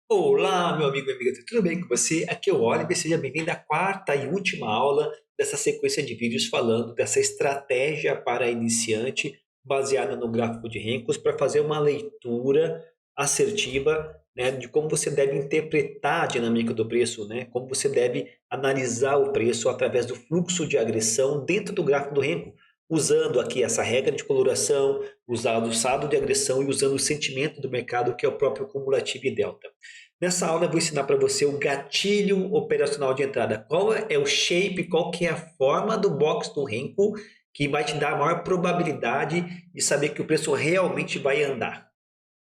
Olá, meu amigo e amiga, tudo bem com você? Aqui é o Oliver, seja bem-vindo à quarta e última aula dessa sequência de vídeos falando dessa estratégia para iniciante baseada no gráfico de Henkels para fazer uma leitura assertiva, né, de como você deve interpretar a dinâmica do preço, né, como você deve analisar o preço através do fluxo de agressão dentro do gráfico do Henkels, usando aqui essa regra de coloração, usando o saldo de agressão e usando o sentimento do mercado, que é o próprio cumulativo e delta. Nessa aula eu vou ensinar para você o gatilho operacional de entrada. Qual é o shape, qual que é a forma do box do Renko que vai te dar a maior probabilidade de saber que o preço realmente vai andar.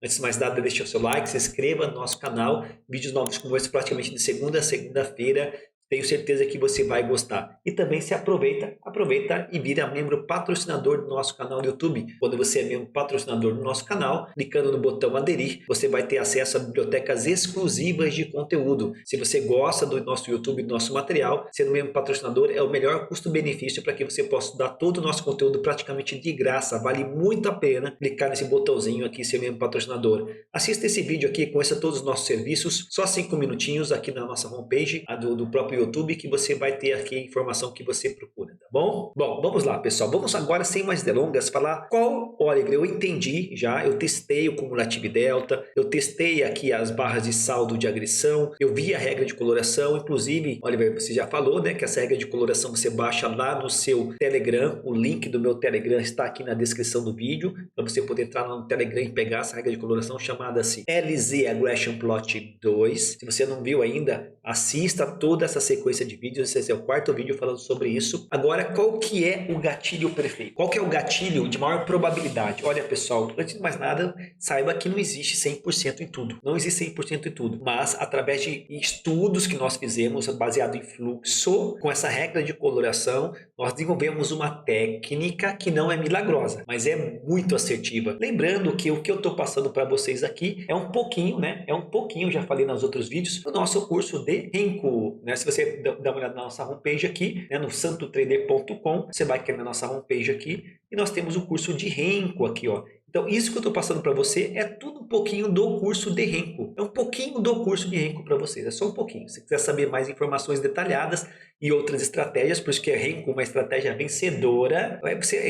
Antes de mais nada, deixe o seu like, se inscreva no nosso canal. Vídeos novos como esse praticamente de segunda a segunda-feira. Tenho certeza que você vai gostar. E também se aproveita e vira membro patrocinador do nosso canal do YouTube. Quando você é membro patrocinador do nosso canal, clicando no botão aderir, você vai ter acesso a bibliotecas exclusivas de conteúdo. Se você gosta do nosso YouTube, do nosso material, sendo membro patrocinador é o melhor custo-benefício para que você possa dar todo o nosso conteúdo praticamente de graça. Vale muito a pena clicar nesse botãozinho aqui, ser membro patrocinador. Assista esse vídeo aqui, conheça todos os nossos serviços, só 5 minutinhos aqui na nossa homepage, a do próprio YouTube, que você vai ter aqui a informação que você procura, tá bom? Bom, vamos lá, pessoal. Vamos agora, sem mais delongas, falar qual, Oliver, eu entendi já, eu testei o cumulativo delta, eu testei aqui as barras de saldo de agressão, eu vi a regra de coloração, inclusive, Oliver, você já falou, né, que essa regra de coloração você baixa lá no seu Telegram, o link do meu Telegram está aqui na descrição do vídeo, para você poder entrar no Telegram e pegar essa regra de coloração chamada-se LZ Aggression Plot 2. Se você não viu ainda, assista toda essa sequência de vídeos, esse é o quarto vídeo falando sobre isso. Agora, qual que é o gatilho perfeito? Qual que é o gatilho de maior probabilidade? Olha, pessoal, antes de mais nada, saiba que não existe 100% em tudo. Não existe 100% em tudo. Mas, através de estudos que nós fizemos, baseado em fluxo, com essa regra de coloração, nós desenvolvemos uma técnica que não é milagrosa, mas é muito assertiva. Lembrando que o que eu estou passando para vocês aqui é um pouquinho, né? É um pouquinho, já falei nos outros vídeos, do nosso curso de Renko, né? Se você dá uma olhada na nossa homepage aqui, né? No santotrader.com, você vai cair na nossa homepage aqui e nós temos o curso de Renko aqui, ó. Então, isso que eu estou passando para você é tudo um pouquinho do curso de Renko. É um pouquinho do curso de Renko para vocês, é só um pouquinho. Se quiser saber mais informações detalhadas e outras estratégias, por isso que é Renko uma estratégia vencedora,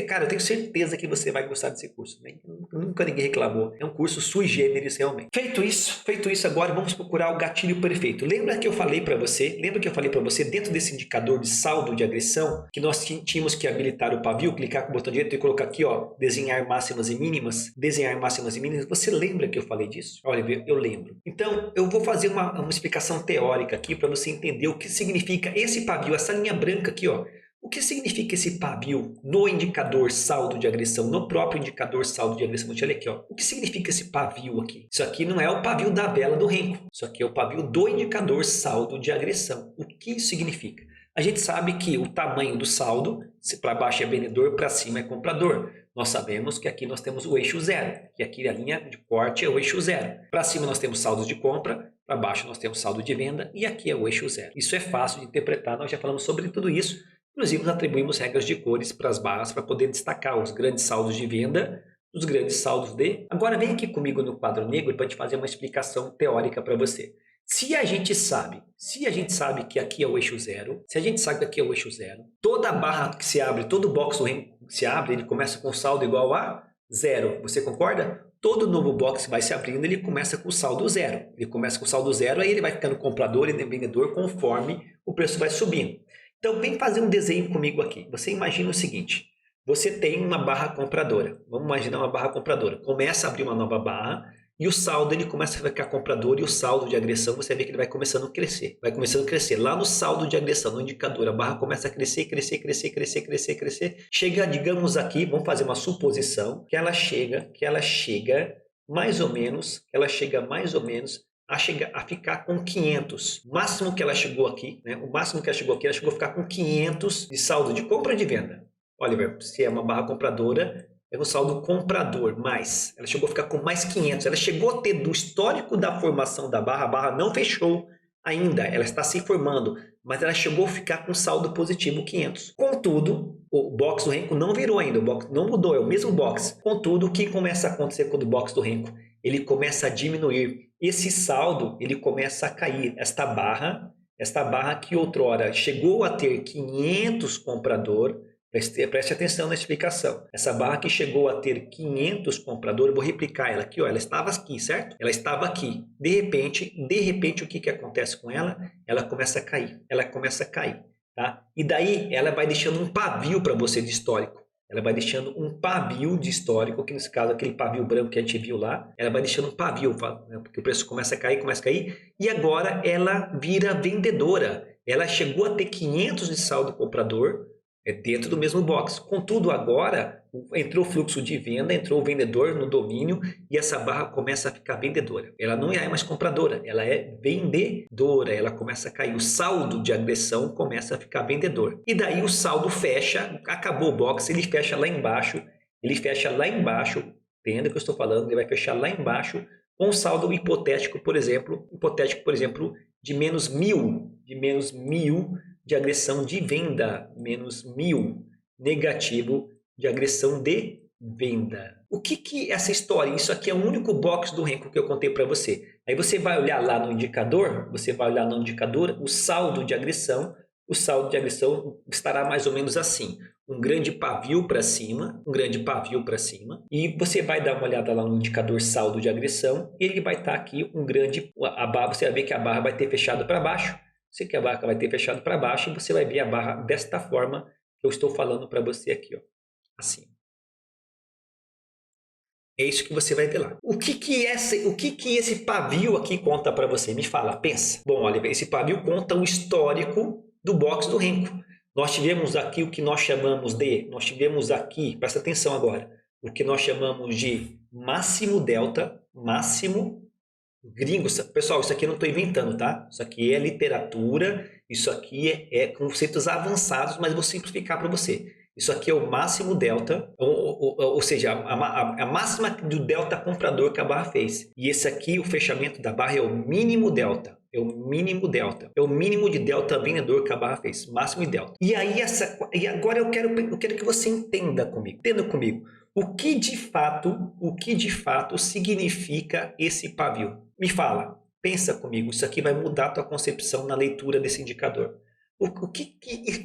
cara, eu tenho certeza que você vai gostar desse curso, né? Nunca ninguém reclamou. É um curso sui generis realmente. Feito isso agora vamos procurar o gatilho perfeito. Lembra que eu falei para você, dentro desse indicador de saldo de agressão, que nós tínhamos que habilitar o pavio, clicar com o botão direito e colocar aqui, ó, desenhar máximas e mínimas, você lembra que eu falei disso? Olha, eu lembro. Então, eu vou fazer uma explicação teórica aqui para você entender o que significa esse pavio, essa linha branca aqui, ó. O que significa esse pavio no indicador saldo de agressão, no próprio indicador saldo de agressão? Deixa eu ler aqui, ó. O que significa esse pavio aqui? Isso aqui não é o pavio da vela do Renko. Isso aqui é o pavio do indicador saldo de agressão. O que isso significa? A gente sabe que o tamanho do saldo, se para baixo é vendedor, para cima é comprador. Nós sabemos que aqui nós temos o eixo zero, que aqui a linha de corte é o eixo zero. Para cima nós temos saldos de compra, para baixo nós temos saldo de venda e aqui é o eixo zero. Isso é fácil de interpretar, nós já falamos sobre tudo isso. Inclusive, nós atribuímos regras de cores para as barras para poder destacar os grandes saldos de venda dos grandes saldos de... Agora vem aqui comigo no quadro negro para a gente fazer uma explicação teórica para você. Se a gente sabe que aqui é o eixo zero, toda barra que se abre, todo box que se abre, ele começa com saldo igual a zero. Você concorda? Todo novo box vai se abrindo, ele começa com saldo zero. Ele começa com saldo zero, aí ele vai ficando comprador e vendedor conforme o preço vai subindo. Então, vem fazer um desenho comigo aqui. Você imagina o seguinte, você tem uma barra compradora. Vamos imaginar uma barra compradora. Começa a abrir uma nova barra e o saldo ele começa a ficar comprador e o saldo de agressão, você vê que ele vai começando a crescer. Vai começando a crescer. Lá no saldo de agressão, no indicador, a barra começa a crescer. Chega, digamos aqui, vamos fazer uma suposição, que ela chega mais ou menos a ficar com 500. O máximo que ela chegou aqui, né? Ela chegou a ficar com 500 de saldo de compra e de venda. Oliver, se é uma barra compradora, é o saldo comprador, mais. Ela chegou a ficar com mais 500. Ela chegou a ter do histórico da formação da barra, a barra não fechou ainda, ela está se formando, mas ela chegou a ficar com saldo positivo 500. Contudo, o box do Renko não virou ainda, o box não mudou, é o mesmo box. Contudo, o que começa a acontecer com o box do Renko? Ele começa a diminuir esse saldo ele começa a cair. Esta barra que outrora chegou a ter 500 compradores, preste atenção na explicação. Essa barra que chegou a ter 500 compradores, eu vou replicar ela aqui, ó, ela estava aqui, certo? Ela estava aqui. De repente, o que acontece com ela? Ela começa a cair. Tá? E daí ela vai deixando um pavio para você de histórico. Ela vai deixando um pavio de histórico, que nesse caso aquele pavio branco que a gente viu lá, ela vai deixando um pavio, né? Porque o preço começa a cair, e agora ela vira vendedora. Ela chegou a ter 500 de saldo comprador, dentro do mesmo box. Contudo, agora entrou o fluxo de venda, entrou o vendedor no domínio e essa barra começa a ficar vendedora. Ela não é mais compradora, ela é vendedora. Ela começa a cair. O saldo de agressão começa a ficar vendedor. E daí o saldo fecha, acabou o box, ele fecha lá embaixo. Entenda o que eu estou falando? Ele vai fechar lá embaixo com um saldo hipotético, por exemplo, de menos 1.000 de agressão de venda, menos 1.000 negativo de agressão de venda. O que essa história? Isso aqui é o único box do Renko que eu contei para você. Aí você vai olhar lá no indicador, o saldo de agressão estará mais ou menos assim. Um grande pavio para cima, e você vai dar uma olhada lá no indicador saldo de agressão, e ele vai estar aqui você vai ver que a barra vai ter fechado para baixo. Você que a barra vai ter fechado para baixo e você vai ver a barra desta forma que eu estou falando para você aqui, ó, assim. É isso que você vai ver lá. O que esse pavio aqui conta para você? Me fala, pensa. Bom, olha, esse pavio conta o histórico do box do Renko. Nós tivemos aqui presta atenção agora, o que nós chamamos de máximo delta, gringos. Pessoal, isso aqui eu não estou inventando, tá? Isso aqui é literatura, isso aqui é conceitos avançados, mas eu vou simplificar para você. Isso aqui é o máximo delta, ou seja, a máxima do delta comprador que a barra fez. E esse aqui, o fechamento da barra, é o mínimo delta. É o mínimo de delta vendedor que a barra fez. Máximo e delta. E agora eu quero que você entenda comigo. O que de fato significa esse pavio? Me fala, pensa comigo, isso aqui vai mudar a tua concepção na leitura desse indicador. O que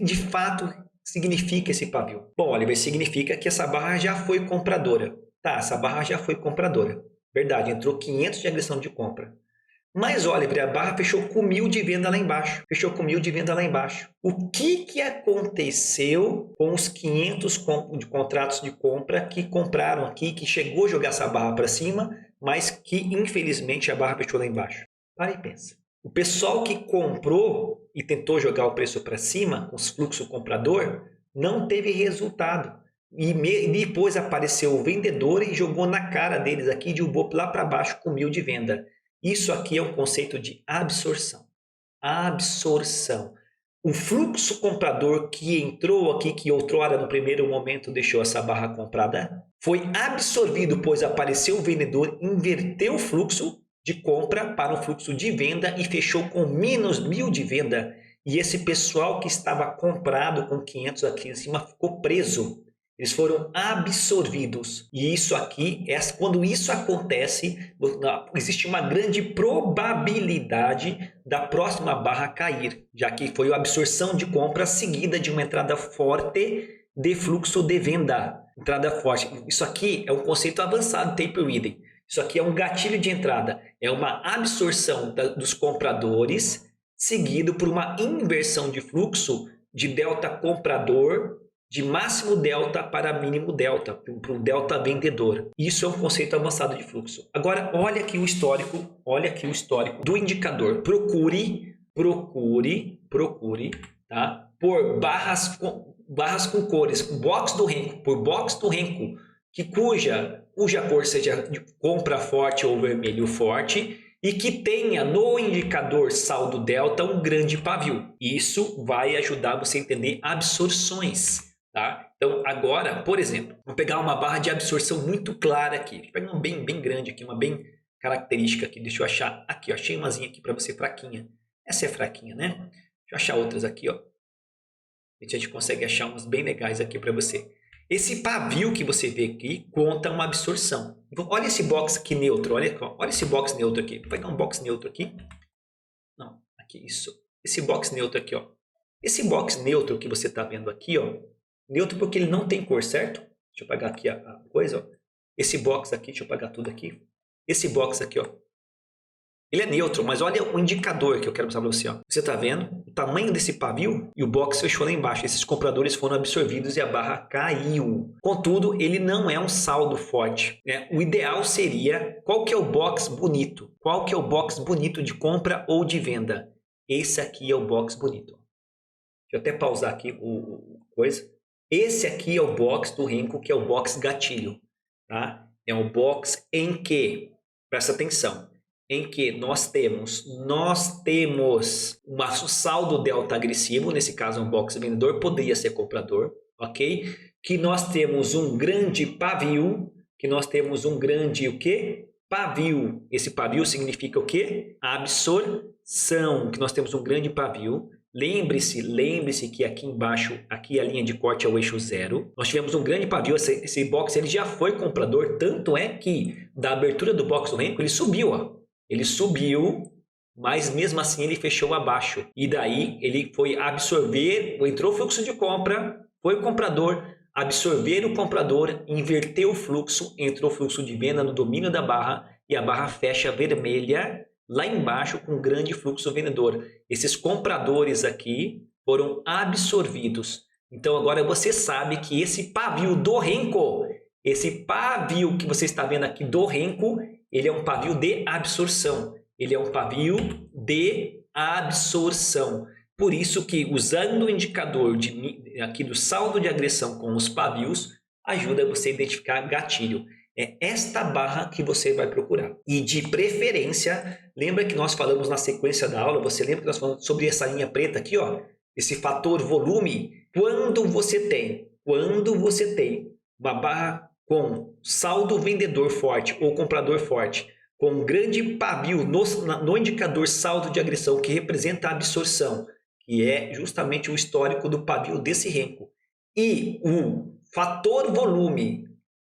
de fato significa esse pavio? Bom, Oliver, significa que essa barra já foi compradora. Tá, essa barra já foi compradora. Verdade, entrou 500 de agressão de compra. Mas, Oliver, a barra fechou com 1.000 de venda lá embaixo. O que aconteceu com os 500 de contratos de compra que compraram aqui, que chegou a jogar essa barra para cima, mas que, infelizmente, a barra fechou lá embaixo? Para e pensa. O pessoal que comprou e tentou jogar o preço para cima, com os fluxo comprador, não teve resultado. E depois apareceu o vendedor e jogou na cara deles aqui, derrubou lá para baixo com 1.000 de venda. Isso aqui é um conceito de absorção. O fluxo comprador que entrou aqui, que outrora no primeiro momento deixou essa barra comprada, foi absorvido, pois apareceu o vendedor, inverteu o fluxo de compra para um fluxo de venda e fechou com menos 1.000 de venda. E esse pessoal que estava comprado com 500 aqui em cima ficou preso. Eles foram absorvidos. E isso aqui, quando isso acontece, existe uma grande probabilidade da próxima barra cair, já que foi a absorção de compra seguida de uma entrada forte de fluxo de venda. Entrada forte. Isso aqui é um conceito avançado, tape reading. Isso aqui é um gatilho de entrada. É uma absorção dos compradores seguido por uma inversão de fluxo de delta comprador, de máximo delta para mínimo delta, para um delta vendedor. Isso é um conceito avançado de fluxo. Agora, olha aqui o histórico do indicador. Procure, tá? Por barras com cores, box do Renko, cuja cor seja de compra forte ou vermelho forte, e que tenha no indicador saldo delta um grande pavio. Isso vai ajudar você a entender absorções. Tá? Então agora, por exemplo, vou pegar uma barra de absorção muito clara aqui. Deixa eu pegar uma bem grande aqui, uma bem característica aqui. Deixa eu achar aqui, ó. Achei umazinha aqui para você fraquinha. Essa é fraquinha, né? Deixa eu achar outras aqui, ó. A gente consegue achar umas bem legais aqui para você. Esse pavio que você vê aqui conta uma absorção. Olha esse box aqui neutro, olha esse box neutro aqui. Vou pegar um box neutro aqui. Não, aqui, isso. Esse box neutro aqui, ó. Esse box neutro que você está vendo aqui, ó. Neutro porque ele não tem cor, certo? Deixa eu apagar aqui a coisa, ó. Esse box aqui, deixa eu apagar tudo aqui. Esse box aqui, ó. Ele é neutro, mas olha o indicador que eu quero mostrar para você, ó. Você está vendo o tamanho desse pavio e o box fechou lá embaixo. Esses compradores foram absorvidos e a barra caiu. Contudo, ele não é um saldo forte, né? O ideal seria, qual que é o box bonito? Qual que é o box bonito de compra ou de venda? Esse aqui é o box bonito. Deixa eu até pausar aqui o coisa. Esse aqui é o box do Renko, que é o box gatilho, tá? É um box em que, presta atenção, em que nós temos um saldo delta agressivo, nesse caso um box vendedor, poderia ser comprador, ok? Que nós temos um grande pavio, o quê? Pavio. Esse pavio significa o quê? Absorção, que nós temos um grande pavio. Lembre-se que aqui embaixo, aqui a linha de corte é o eixo zero. Nós tivemos um grande pavio, esse box ele já foi comprador, tanto é que da abertura do box do Renko ele subiu, ó. Ele subiu, mas mesmo assim ele fechou abaixo. E daí ele foi absorver, entrou o fluxo de compra, foi o comprador, absorver o comprador, inverteu o fluxo, entrou o fluxo de venda no domínio da barra e a barra fecha vermelha lá embaixo com um grande fluxo vendedor. Esses compradores aqui foram absorvidos. Então agora você sabe que esse pavio do Renko, esse pavio que você está vendo aqui do Renko, ele é um pavio de absorção. Ele é um pavio de absorção. Por isso que usando o indicador aqui do saldo de agressão com os pavios, ajuda você a identificar gatilho. É esta barra que você vai procurar. E de preferência, lembra que nós falamos na sequência da aula, você lembra que nós falamos sobre essa linha preta aqui, ó? Esse fator volume, quando você tem uma barra com saldo vendedor forte ou comprador forte, com um grande pavio no indicador saldo de agressão, que representa a absorção, que é justamente o histórico do pavio desse Renko, e o fator volume,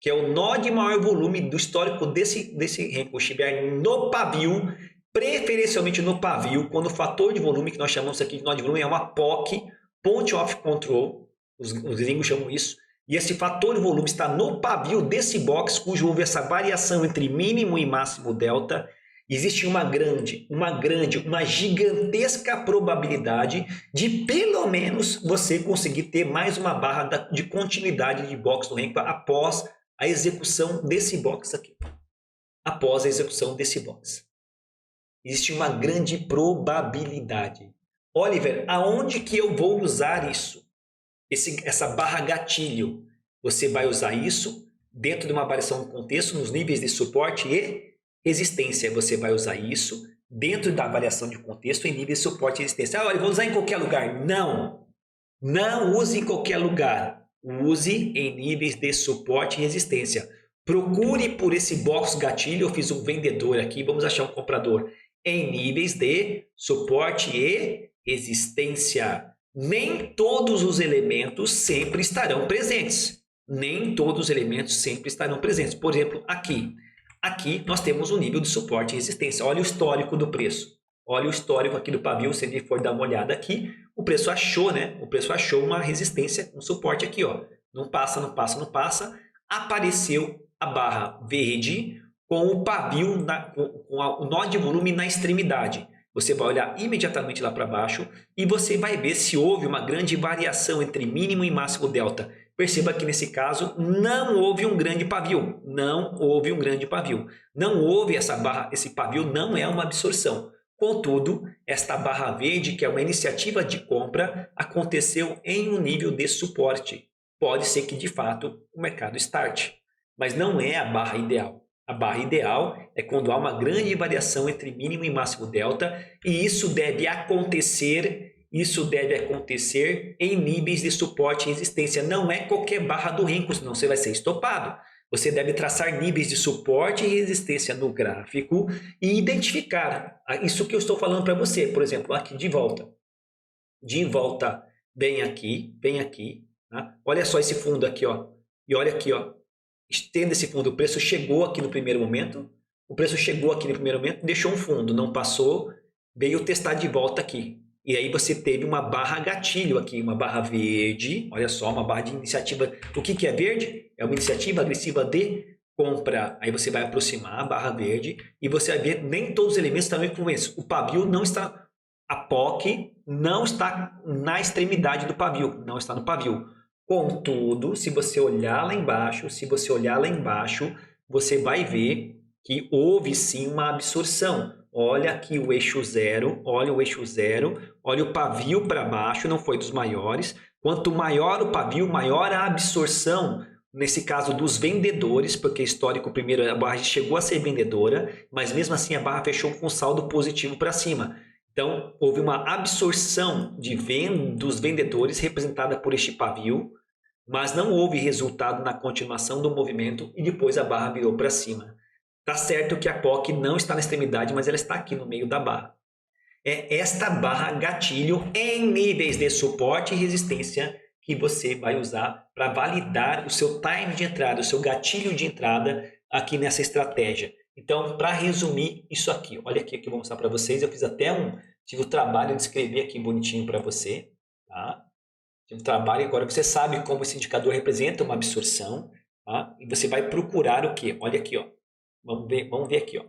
que é o nó de maior volume do histórico desse Renko, estiver no pavio, preferencialmente no pavio, quando o fator de volume, que nós chamamos aqui de nó de volume, é uma POC, Point of Control, os gringos chamam isso, e esse fator de volume está no pavio desse box, cujo houve essa variação entre mínimo e máximo delta, existe uma gigantesca probabilidade de pelo menos você conseguir ter mais uma barra de continuidade de box do Renko após a execução desse box aqui. Após a execução desse box. Existe uma grande probabilidade. Oliver, aonde que eu vou usar isso? Essa barra gatilho, você vai usar isso dentro de uma variação do contexto, nos níveis de suporte e resistência. Você vai usar isso dentro da variação de contexto em níveis de suporte e resistência. Olha, vou usar em qualquer lugar. Não! Não use em qualquer lugar. Use em níveis de suporte e resistência. Procure por esse box gatilho. Eu fiz um vendedor aqui, vamos achar um comprador. Em níveis de suporte e resistência. Nem todos os elementos sempre estarão presentes. Nem todos os elementos sempre estarão presentes. Por exemplo, aqui. Aqui nós temos um nível de suporte e resistência. Olha o histórico do preço. Olha o histórico aqui do pavio. Se ele for dar uma olhada aqui, o preço achou, né? O preço achou uma resistência, um suporte aqui, ó. Não passa, não passa, não passa. Apareceu a barra verde com o pavio, com o nó de volume na extremidade. Você vai olhar imediatamente lá para baixo e você vai ver se houve uma grande variação entre mínimo e máximo delta. Perceba que nesse caso não houve um grande pavio. Não houve um grande pavio. Não houve essa barra, esse pavio não é uma absorção. Contudo, esta barra verde, que é uma iniciativa de compra, aconteceu em um nível de suporte. Pode ser que de fato o mercado start, mas não é a barra ideal. A barra ideal é quando há uma grande variação entre mínimo e máximo delta, e isso deve acontecer em níveis de suporte e resistência. Não é qualquer barra do Renko, senão você vai ser estopado. Você deve traçar níveis de suporte e resistência no gráfico e identificar isso que eu estou falando para você. Por exemplo, aqui de volta. De volta, bem aqui. Tá? Olha só esse fundo aqui, ó. E olha aqui, ó, estenda esse fundo. O preço chegou aqui no primeiro momento, deixou um fundo, não passou, veio testar de volta aqui. E aí você teve uma barra gatilho aqui, uma barra verde, olha só, uma barra de iniciativa. O que é verde? É uma iniciativa agressiva de compra. Aí você vai aproximar a barra verde e você vai ver nem todos os elementos estão influentes. O pavio não está, a POC não está na extremidade do pavio, não está no pavio. Contudo, se você olhar lá embaixo, você vai ver que houve sim uma absorção. Olha aqui o eixo zero, olha o pavio para baixo, não foi dos maiores. Quanto maior o pavio, maior a absorção, nesse caso dos vendedores, porque histórico primeiro a barra chegou a ser vendedora, mas mesmo assim a barra fechou com saldo positivo para cima. Então, houve uma absorção dos vendedores representada por este pavio, mas não houve resultado na continuação do movimento e depois a barra virou para cima. Tá certo que a POC não está na extremidade, mas ela está aqui no meio da barra. É esta barra gatilho em níveis de suporte e resistência que você vai usar para validar o seu time de entrada, o seu gatilho de entrada aqui nessa estratégia. Então, para resumir isso aqui, olha aqui que eu vou mostrar para vocês. Eu fiz até tive o trabalho de escrever aqui bonitinho para você, tá? Tive o trabalho, agora você sabe como esse indicador representa uma absorção, tá? E você vai procurar o quê? Olha aqui, ó. Vamos ver aqui, ó.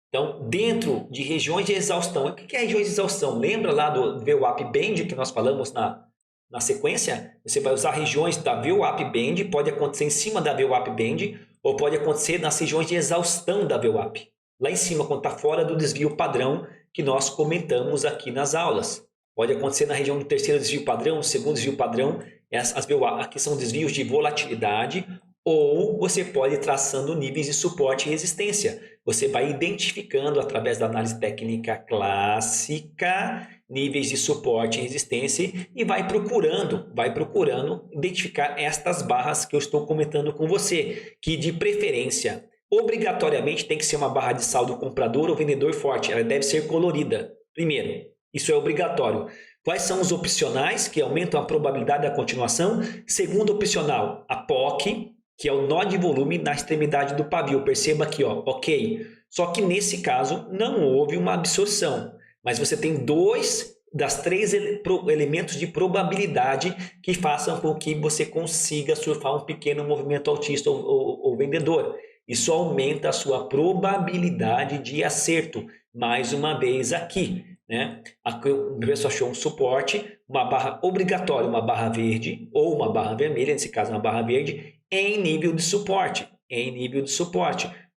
Então, dentro de regiões de exaustão, o que é regiões de exaustão? Lembra lá do VWAP Band que nós falamos na sequência? Você vai usar regiões da VWAP Band, pode acontecer em cima da VWAP Band, ou pode acontecer nas regiões de exaustão da VWAP. Lá em cima, quando está fora do desvio padrão que nós comentamos aqui nas aulas. Pode acontecer na região do terceiro desvio padrão, segundo desvio padrão, as VWAP aqui são desvios de volatilidade, ou você pode ir traçando níveis de suporte e resistência. Você vai identificando através da análise técnica clássica níveis de suporte e resistência e vai procurando identificar estas barras que eu estou comentando com você, que de preferência, obrigatoriamente tem que ser uma barra de saldo comprador ou vendedor forte, ela deve ser colorida. Primeiro, isso é obrigatório. Quais são os opcionais que aumentam a probabilidade da continuação? Segundo opcional, a POC, que é o nó de volume na extremidade do pavio. Perceba aqui, ó, ok. Só que nesse caso não houve uma absorção, mas você tem dois das três elementos de probabilidade que façam com que você consiga surfar um pequeno movimento altista ou vendedor. Isso aumenta a sua probabilidade de acerto. Mais uma vez aqui, né? O preço achou um suporte, uma barra obrigatória, uma barra verde ou uma barra vermelha, nesse caso uma barra verde, em nível de suporte,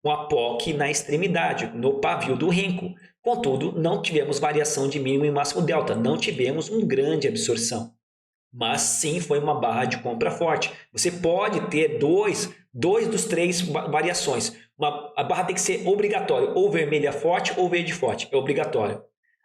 com a POC na extremidade, no pavio do renco. Contudo, não tivemos variação de mínimo e máximo delta, não tivemos uma grande absorção, mas sim foi uma barra de compra forte. Você pode ter dois dos três variações. A barra tem que ser obrigatória, ou vermelha forte ou verde forte, é obrigatório.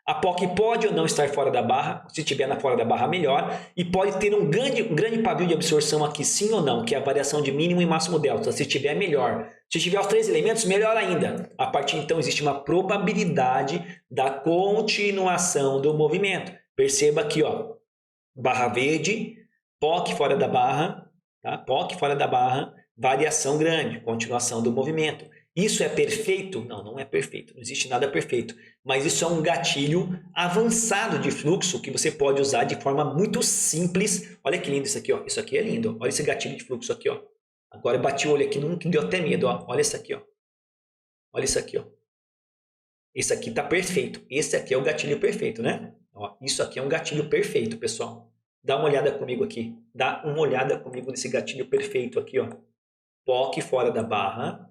A POC pode ou não estar fora da barra, se estiver fora da barra melhor, e pode ter um grande pavio de absorção aqui sim ou não, que é a variação de mínimo e máximo delta, se estiver melhor. Se tiver os três elementos, melhor ainda. A partir então existe uma probabilidade da continuação do movimento. Perceba aqui, ó, barra verde, POC fora da barra, tá? POC fora da barra, variação grande, continuação do movimento. Isso é perfeito? Não, não é perfeito, não existe nada perfeito, mas isso é um gatilho avançado de fluxo que você pode usar de forma muito simples. Olha que lindo isso aqui, ó. Isso aqui é lindo, olha esse gatilho de fluxo aqui, ó. Agora eu bati o olho aqui, não deu até medo, ó. Olha isso aqui, ó. Olha isso aqui, ó. Esse aqui tá perfeito, esse aqui é o gatilho perfeito, né? Ó, isso aqui é um gatilho perfeito, pessoal. Dá uma olhada comigo aqui, dá uma olhada comigo nesse gatilho perfeito aqui, ó. POC fora da barra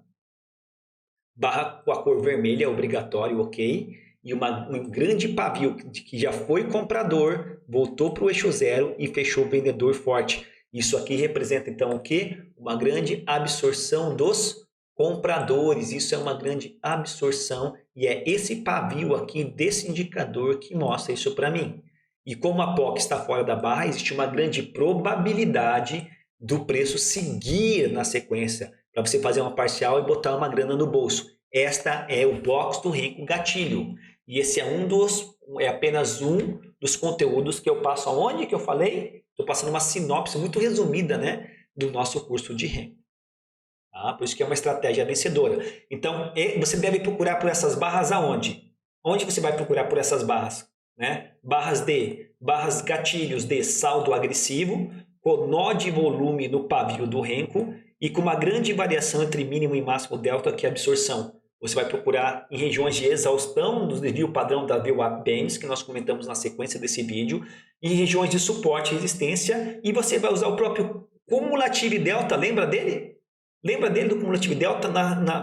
com a cor vermelha, obrigatório, ok? E um grande pavio que já foi comprador, voltou para o eixo zero e fechou o vendedor forte. Isso aqui representa então o quê? Uma grande absorção dos compradores. Isso é uma grande absorção e é esse pavio aqui desse indicador que mostra isso para mim. E como a POC está fora da barra, existe uma grande probabilidade do preço seguir na sequência, para você fazer uma parcial e botar uma grana no bolso. Esta é o box do renco gatilho. E esse é apenas um dos conteúdos que eu passo aonde que eu falei? Estou passando uma sinopse muito resumida, né? do nosso curso de Renko. Tá? Por isso que é uma estratégia vencedora. Então, você deve procurar por essas barras aonde? Onde você vai procurar por essas barras? Né? Barras gatilhos de saldo agressivo, com nó de volume no pavio do Renko e com uma grande variação entre mínimo e máximo delta, que é a absorção. Você vai procurar em regiões de exaustão no desvio padrão da VWAP Bands, que nós comentamos na sequência desse vídeo, e em regiões de suporte e resistência, e você vai usar o próprio Cumulative Delta, lembra dele? Lembra dele do Cumulative Delta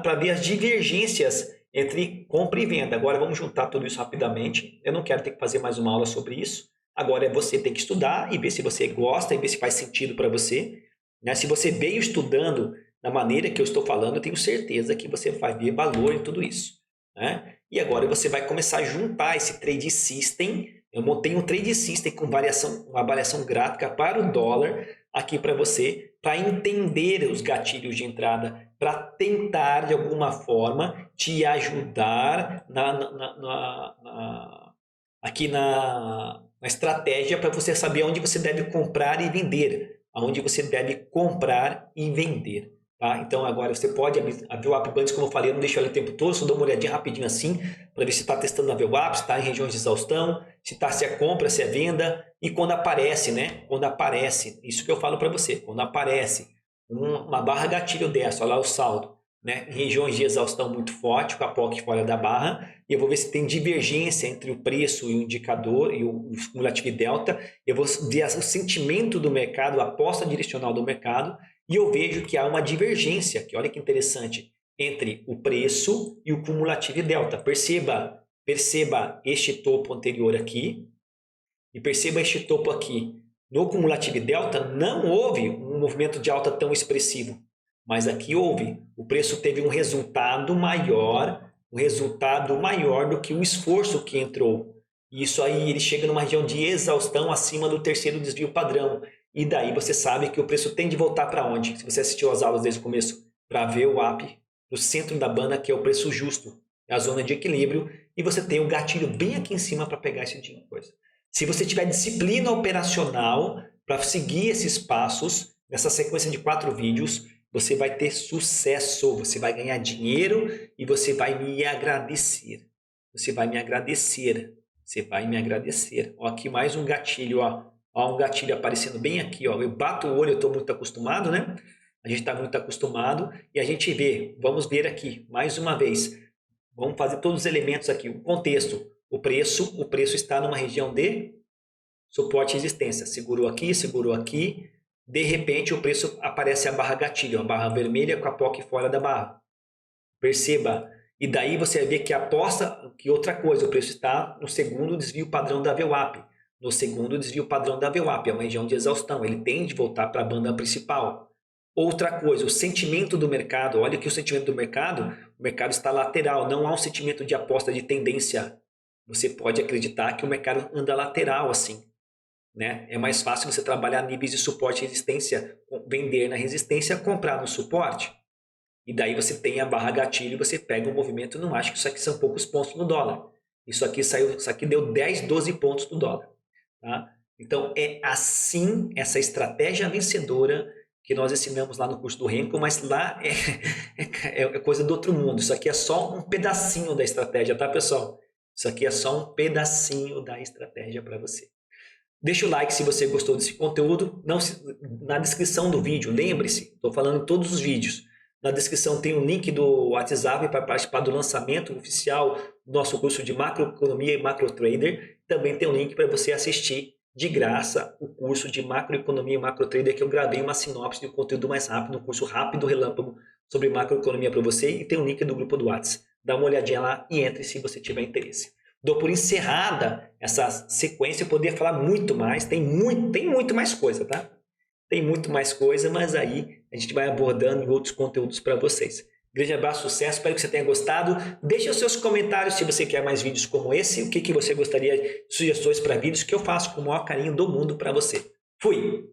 para ver as divergências entre compra e venda. Agora vamos juntar tudo isso rapidamente. Eu não quero ter que fazer mais uma aula sobre isso. Agora você tem que estudar e ver se você gosta e ver se faz sentido para você. Né? Se você veio estudando da maneira que eu estou falando, eu tenho certeza que você vai ver valor em tudo isso. Né? E agora você vai começar a juntar esse Trade System. Eu montei um Trade System com uma variação gráfica para o dólar aqui para você, para entender os gatilhos de entrada, para tentar de alguma forma te ajudar aqui na estratégia para você saber onde você deve comprar e vender, aonde você deve comprar e vender. Tá? Então agora você pode abrir o VWAP Bands, como eu falei, eu não deixo ali o tempo todo, só dou uma olhadinha rapidinho assim, para ver se está testando na VWAP, se está em regiões de exaustão, se é compra, se é venda, e quando aparece, né? Quando aparece, isso que eu falo para você, quando aparece uma barra gatilho dessa, olha lá o saldo, né? Em regiões de exaustão muito forte, com a POC fora da barra, e eu vou ver se tem divergência entre o preço e o indicador e o cumulativo delta, eu vou ver o sentimento do mercado, a aposta direcional do mercado, e eu vejo que há uma divergência, que olha que interessante, entre o preço e o cumulativo delta. Perceba este topo anterior aqui e perceba este topo aqui. No cumulativo delta não houve um movimento de alta tão expressivo, mas aqui houve. O preço teve um resultado maior do que o esforço que entrou. E isso aí ele chega numa região de exaustão acima do terceiro desvio padrão. E daí você sabe que o preço tem de voltar para onde? Se você assistiu às aulas desde o começo, para ver o VWAP no centro da banda, que é o preço justo, é a zona de equilíbrio, e você tem o gatilho bem aqui em cima para pegar esse tipo de coisa. Se você tiver disciplina operacional para seguir esses passos, nessa sequência de 4 vídeos, você vai ter sucesso, você vai ganhar dinheiro e você vai me agradecer. Você vai me agradecer. Você vai me agradecer. Ó, aqui mais um gatilho, ó. Ó, um gatilho aparecendo bem aqui, ó. Eu bato o olho, eu estou muito acostumado, né? A gente está muito acostumado e a gente vê. Vamos ver aqui, mais uma vez. Vamos fazer todos os elementos aqui. O contexto, o preço está numa região de suporte e resistência. Segurou aqui. De repente, o preço aparece a barra gatilho, a barra vermelha com a POC fora da barra. Perceba. E daí você vai ver que aposta que outra coisa, o preço está no segundo desvio padrão da VWAP. No segundo desvio padrão da VWAP, é uma região de exaustão, ele tem de voltar para a banda principal. Outra coisa, o sentimento do mercado, olha que o sentimento do mercado, o mercado está lateral, não há um sentimento de aposta de tendência. Você pode acreditar que o mercado anda lateral assim. Né? É mais fácil você trabalhar níveis de suporte e resistência, vender na resistência, comprar no suporte. E daí você tem a barra gatilho, você pega o movimento, não acha que isso aqui são poucos pontos no dólar. Isso aqui deu 10, 12 pontos no dólar. Tá? Então é assim essa estratégia vencedora que nós ensinamos lá no curso do Renko, mas lá é coisa do outro mundo. Isso aqui é só um pedacinho da estratégia, tá, pessoal? Isso aqui é só um pedacinho da estratégia para você. Deixa o like se você gostou desse conteúdo. Na descrição do vídeo, lembre-se, estou falando em todos os vídeos. Na descrição tem um link do WhatsApp para participar do lançamento oficial do nosso curso de macroeconomia e macrotrader. Também tem um link para você assistir de graça o curso de macroeconomia e macrotrader, que eu gravei uma sinopse de conteúdo mais rápido, um curso rápido, relâmpago sobre macroeconomia para você, e tem um link do grupo do WhatsApp. Dá uma olhadinha lá e entre se você tiver interesse. Dou por encerrada essa sequência, eu poderia falar muito mais, tem muito mais coisa, tá? Tem muito mais coisa, mas aí a gente vai abordando em outros conteúdos para vocês. Grande abraço, sucesso, espero que você tenha gostado. Deixe os seus comentários se você quer mais vídeos como esse, o que você gostaria, sugestões para vídeos que eu faço com o maior carinho do mundo para você. Fui!